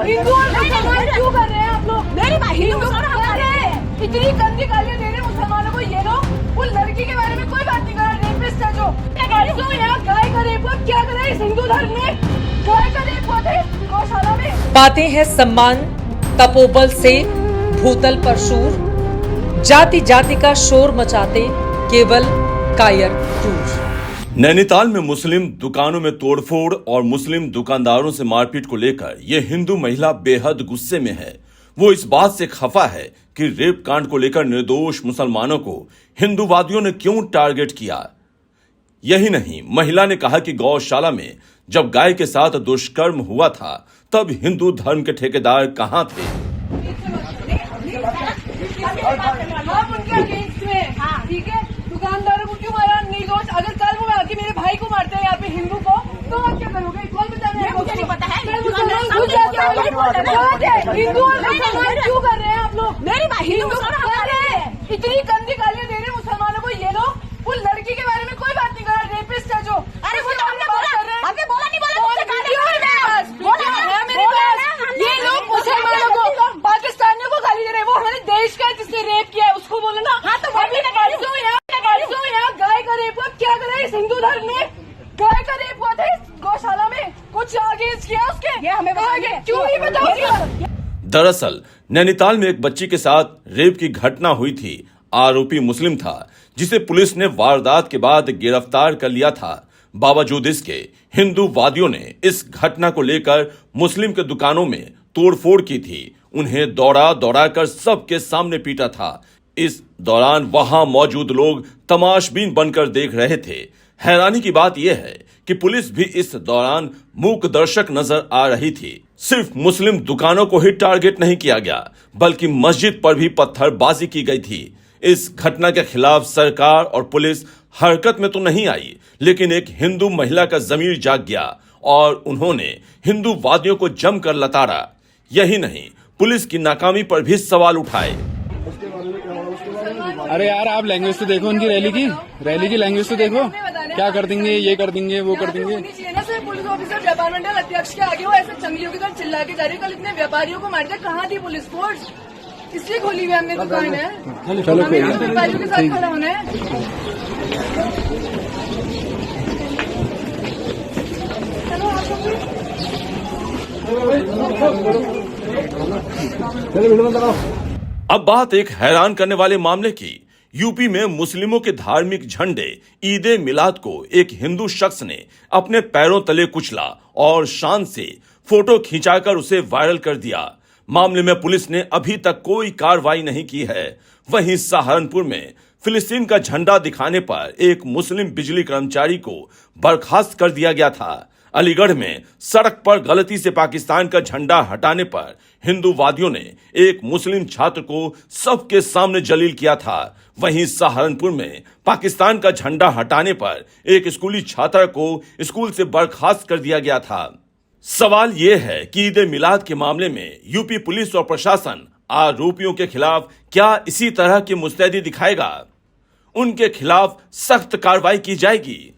हिंदू और मुसलमान क्यों कर रहे हैं आप लोग? हिंदू कर रहे हैं, इतनी गंदी गालियां दे रहे हैं मुसलमानों को ये लोग। उस लड़की के बारे में कोई बात नहीं कर रहा, रेपिस्ट है जो यहाँ गाय का रेप हुआ, क्या कर रहा है इस हिंदू धर्म में? गाय का रेप हुआ था गौशाला में। पाते हैं सम्मान तपोबल से भूतल पर शूर, जाति जाति का शोर मचाते केवल कायर क्रूर। नैनीताल में मुस्लिम दुकानों में तोड़फोड़ और मुस्लिम दुकानदारों से मारपीट को लेकर यह हिंदू महिला बेहद गुस्से में है। वो इस बात से खफा है कि रेप कांड को लेकर निर्दोष मुसलमानों को हिंदूवादियों ने क्यों टारगेट किया। यही नहीं, महिला ने कहा कि गौशाला में जब गाय के साथ दुष्कर्म हुआ था तब हिंदू धर्म के ठेकेदार कहां थे। हम उनके अगेंस्ट में हैं, ठीक है? दुकानदारों को क्यों मारा निर्दोष? अगर कल वो आके मेरे भाई को मारते हैं यहाँ पे हिंदू को, तो आप क्या करोगे? कौन बताना? मुझे नहीं पता है। हिंदू और मुसलमान क्यों कर रहे हैं आप लोग? हिंदू कर रहे हैं, इतनी गंदी गालियां दे रहे हैं मुसलमानों को ये लोग। उस लड़की के बारे में कोई बात नहीं कर रहा, रेपिस्ट है जो। अरे वो तो हमने बोला है, मेरे पास ये लोग मुसलमानों को, पाकिस्तानियों को गाली दे रहे हैं। वो हमारे देश का है जिसने रेप किया है, उसको बोलो ना। हाँ तो यहाँ गाय का रेप हुआ, क्या कर रहा है इस हिंदू धर्म में? गाय का रेप हुआ था इस गौशाला में, कुछ आगे किया उसके? ये हमें बताओगे क्यों नहीं बताओगे? दरअसल नैनीताल में एक बच्ची के साथ रेप की घटना हुई थी। आरोपी मुस्लिम था जिसे पुलिस ने वारदात के बाद गिरफ्तार कर लिया था। बावजूद इसके हिंदूवादियों ने इस घटना को लेकर मुस्लिम के दुकानों में तोड़फोड़ की थी। उन्हें दौड़ा दौड़ाकर सबके सामने पीटा था। इस दौरान वहां मौजूद लोग तमाशबीन बनकर देख रहे थे। हैरानी की बात यह है कि पुलिस भी इस दौरान मूक दर्शक नजर आ रही थी। सिर्फ मुस्लिम दुकानों को ही टारगेट नहीं किया गया, बल्कि मस्जिद पर भी पत्थरबाजी की गई थी। इस घटना के खिलाफ सरकार और पुलिस हरकत में तो नहीं आई, लेकिन एक हिंदू महिला का जमीर जाग गया और उन्होंने हिंदूवादियों को जमकर लताड़ा। यही नहीं, पुलिस की नाकामी पर भी सवाल उठाए। अरे यार, आप लैंग्वेज तो देखो उनकी, रैली की लैंग्वेज तो देखो। क्या कर देंगे, ये कर देंगे, वो कर देंगे। पुलिस ऑफिसर व्यापार मंडल अध्यक्ष के आगे वो ऐसे चंगलियों की तरह चिल्ला के जा रही है। कल इतने व्यापारियों को मारते, कहाँ थी पुलिस फोर्स? इसलिए खोली हुई हमने दुकान है, चलो हमें व्यापारियों के साथ खड़ा होना है। चलो अब बात एक हैरान करने वाले मामले की। यूपी में मुस्लिमों के धार्मिक झंडे ईदे मिलाद को एक हिंदू शख्स ने अपने पैरों तले कुचला और शान से फोटो खिंचाकर उसे वायरल कर दिया। मामले में पुलिस ने अभी तक कोई कार्रवाई नहीं की है। वहीं सहारनपुर में फिलिस्तीन का झंडा दिखाने पर एक मुस्लिम बिजली कर्मचारी को बर्खास्त कर दिया गया था। अलीगढ़ में सड़क पर गलती से पाकिस्तान का झंडा हटाने पर हिंदूवादियों ने एक मुस्लिम छात्र को सबके सामने जलील किया था। वहीं सहारनपुर में पाकिस्तान का झंडा हटाने पर एक स्कूली छात्रा को स्कूल से बर्खास्त कर दिया गया था। सवाल यह है कि ईद मिलाद के मामले में यूपी पुलिस और प्रशासन आरोपियों के खिलाफ क्या इसी तरह की मुस्तैदी दिखाएगा? उनके खिलाफ सख्त कार्रवाई की जाएगी।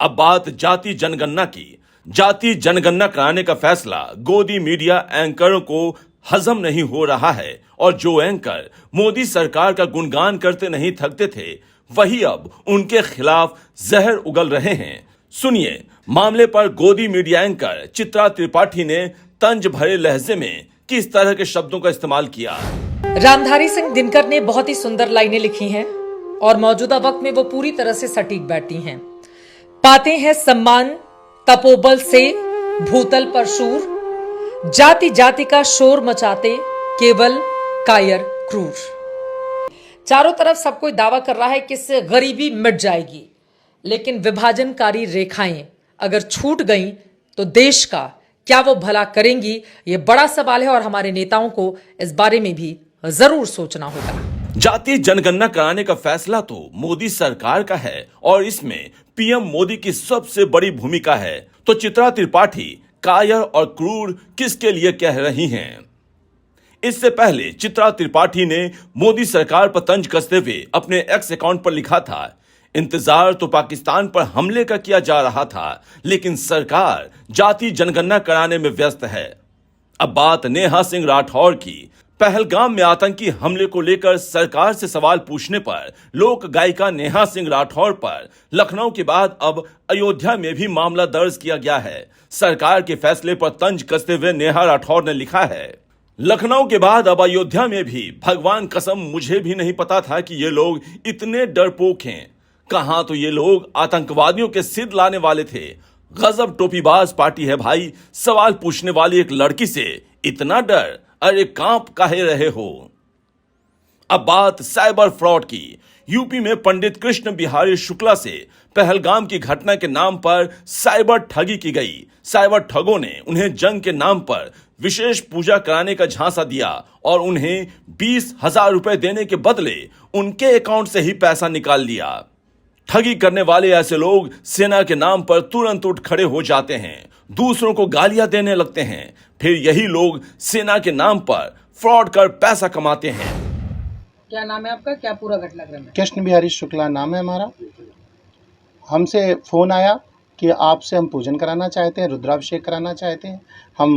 अब बात जाति जनगणना की। जाति जनगणना कराने का फैसला गोदी मीडिया एंकरों को हजम नहीं हो रहा है और जो एंकर मोदी सरकार का गुणगान करते नहीं थकते थे, वही अब उनके खिलाफ जहर उगल रहे हैं। सुनिए, मामले पर गोदी मीडिया एंकर चित्रा त्रिपाठी ने तंज भरे लहजे में किस तरह के शब्दों का इस्तेमाल किया। रामधारी सिंह दिनकर ने बहुत ही सुंदर लाइनें लिखी हैं और मौजूदा वक्त में वो पूरी तरह से सटीक बैठी हैं। पाते हैं सम्मान तपोबल से भूतल पर शूर, जाति जाति का शोर मचाते केवल कायर क्रूर। चारों तरफ सब कोई दावा कर रहा है कि इससे गरीबी मिट जाएगी, लेकिन विभाजनकारी रेखाएं अगर छूट गईं तो देश का क्या वो भला करेंगी, ये बड़ा सवाल है और हमारे नेताओं को इस बारे में भी जरूर सोचना होगा। जातीय जनगणना कराने का फैसला तो मोदी सरकार का है और इसमें पीएम मोदी की सबसे बड़ी भूमिका है। तो चित्रा त्रिपाठी कायर और क्रूर किसके लिए कह रही हैं? इससे पहले चित्रा त्रिपाठी ने मोदी सरकार पर तंज कसते हुए अपने एक्स अकाउंट पर लिखा था, इंतजार तो पाकिस्तान पर हमले का किया जा रहा था, लेकिन सरकार जाति जनगणना कराने में व्यस्त है। अब बात नेहा सिंह राठौर की। पहलगाम में आतंकी हमले को लेकर सरकार से सवाल पूछने पर लोक गायिका नेहा सिंह राठौर पर लखनऊ के बाद अब अयोध्या में भी मामला दर्ज किया गया है। सरकार के फैसले पर तंज कसते हुए नेहा राठौर ने लिखा है, लखनऊ के बाद अब अयोध्या में भी भगवान कसम मुझे भी नहीं पता था कि ये लोग इतने डरपोक हैं। कहां तो ये लोग आतंकवादियों के सिर लाने वाले थे। गजब टोपीबाज पार्टी है भाई। सवाल पूछने वाली एक लड़की से इतना डर, अरे कांप काहे रहे हो। अब बात साइबर फ्रॉड की। यूपी में पंडित कृष्ण बिहारी शुक्ला से पहलगाम की घटना के नाम पर साइबर ठगी की गई। साइबर ठगों ने उन्हें जंग के नाम पर विशेष पूजा कराने का झांसा दिया और उन्हें 20,000 रुपए देने के बदले उनके अकाउंट से ही पैसा निकाल लिया। ठगी करने वाले ऐसे लोग सेना के नाम पर तुरंत उठ खड़े हो जाते हैं, दूसरों को गालियां देने लगते हैं। फिर यही लोग सेना के नाम पर फ्रॉड कर पैसा कमाते हैं। क्या नाम है आपका? क्या पूरा घटनाक्रम है? कृष्ण बिहारी शुक्ला नाम है हमारा। हमसे फ़ोन आया कि आपसे हम पूजन कराना चाहते हैं, रुद्राभिषेक कराना चाहते हैं। हम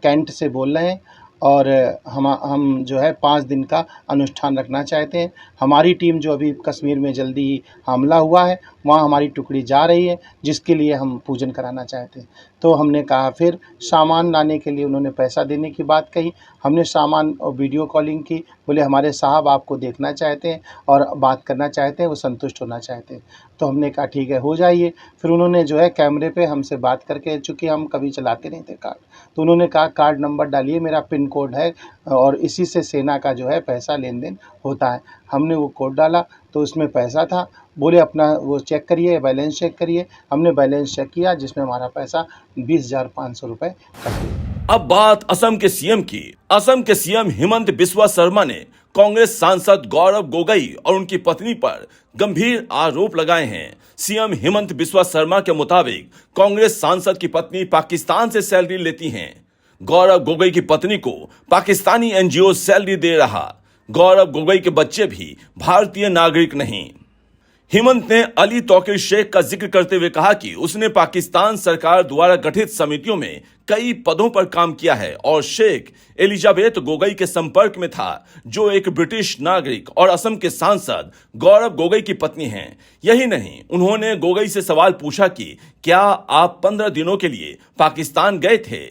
कैंट से बोल रहे हैं और हम जो है 5 दिन का अनुष्ठान रखना चाहते हैं। हमारी टीम जो अभी कश्मीर में जल्दी ही हमला हुआ है, वहाँ हमारी टुकड़ी जा रही है, जिसके लिए हम पूजन कराना चाहते हैं। तो हमने कहा, फिर सामान लाने के लिए उन्होंने पैसा देने की बात कही। हमने सामान और वीडियो कॉलिंग की, बोले हमारे साहब आपको देखना चाहते हैं और बात करना चाहते हैं, वो संतुष्ट होना चाहते हैं। तो हमने कहा ठीक है, हो जाइए। फिर उन्होंने जो है कैमरे पे हमसे बात करके, चूँकि हम कभी चलाते नहीं थे कार्ड, तो उन्होंने कहा कार्ड नंबर डालिए, मेरा पिन कोड है और इसी से सेना का जो है पैसा लेन देन होता है। हमने वो कोड डाला तो उसमें पैसा था। बोले अपना वो चेक करिए, बैलेंस चेक करिए। हमने बैलेंस चेक किया, जिसमें हमारा पैसा 20,500 रुपये कट गया। अब बात असम के सीएम की। असम के सीएम हिमंत बिस्वा शर्मा ने कांग्रेस सांसद गौरव गोगोई और उनकी पत्नी पर गंभीर आरोप लगाए हैं। सीएम हिमंत बिस्वा शर्मा के मुताबिक कांग्रेस सांसद की पत्नी पाकिस्तान से सैलरी लेती हैं। गौरव गोगोई की पत्नी को पाकिस्तानी एनजीओ सैलरी दे रहा। गौरव गोगोई के बच्चे भी भारतीय नागरिक नहीं। हिमंत ने अली तौकीर शेख का जिक्र करते हुए कहा कि उसने पाकिस्तान सरकार द्वारा गठित समितियों में कई पदों पर काम किया है और शेख एलिजाबेथ गोगोई के संपर्क में था, जो एक ब्रिटिश नागरिक और असम के सांसद गौरव गोगोई की पत्नी हैं। यही नहीं, उन्होंने गोगोई से सवाल पूछा कि क्या आप 15 दिनों के लिए पाकिस्तान गए थे।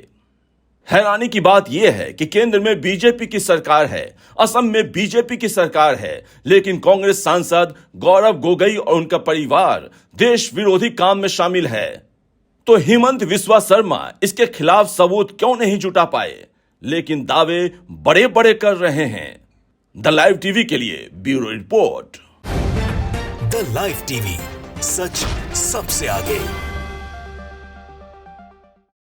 हैरानी की बात यह है कि केंद्र में बीजेपी की सरकार है, असम में बीजेपी की सरकार है, लेकिन कांग्रेस सांसद गौरव गोगोई और उनका परिवार देश विरोधी काम में शामिल है। तो हिमंत बिस्वा शर्मा इसके खिलाफ सबूत क्यों नहीं जुटा पाए, लेकिन दावे बड़े बड़े कर रहे हैं। द लाइव टीवी के लिए bureau report. The live TV, सच सबसे आगे।